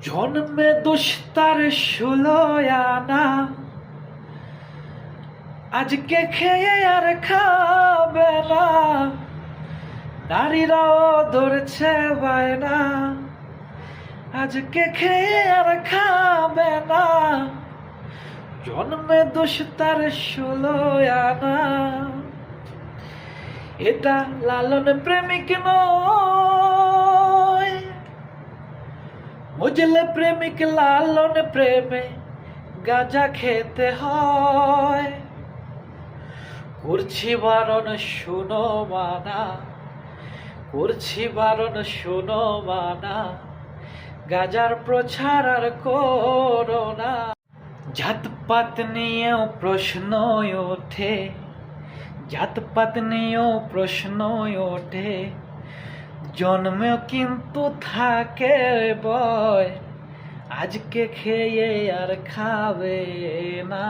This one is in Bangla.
জন্মে দোষ তার 16 আনা, আজকে খেয়ে আর খাবে না। নারীরাও ধরছে বায়না, আজকে খেয়ে আর খাবে না। জন্মে দোষ তার 16 আনা। এটা লালন প্রেমিক নয়, বুঝলে প্রেমিক লালন প্রেমে গাঁজা খেতে হয়। করছি বারণ শোনো মানা, করছি বারণ শোনো মানা, গাঁজার প্রচার আর করো না। জাতপাত নিয়েও প্রশ্ন ওঠে, জাতপাত নিয়েও প্রশ্ন ওঠে। জন্মেও কিন্তু থাকে বয়, আজকে খেয়ে আর খাবে না।